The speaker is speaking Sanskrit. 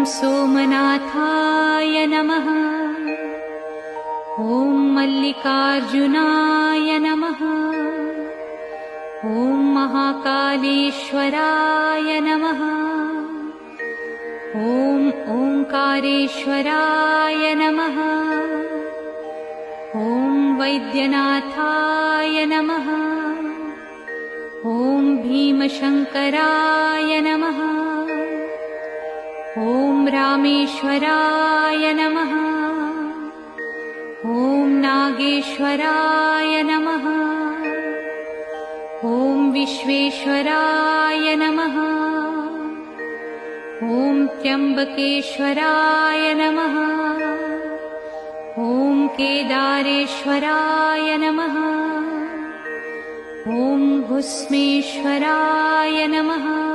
सोमनाथाय नमः। ॐ मल्लिकार्जुनाय नमः। ॐ महाकालेश्वराय नमः। ॐ ओंकारेश्वराय नमः। ॐ वैद्यनाथाय नमः। ॐ भीमशंकराय नमः। ॐ रामेश्वराय नमः। ॐ नागेश्वराय नमः। ॐ विश्वेश्वराय नमः। ॐ त्र्यंबकेश्वराय नमः। ॐ केदारेश्वराय नमः। ॐ भुस्मेश्वराय नमः।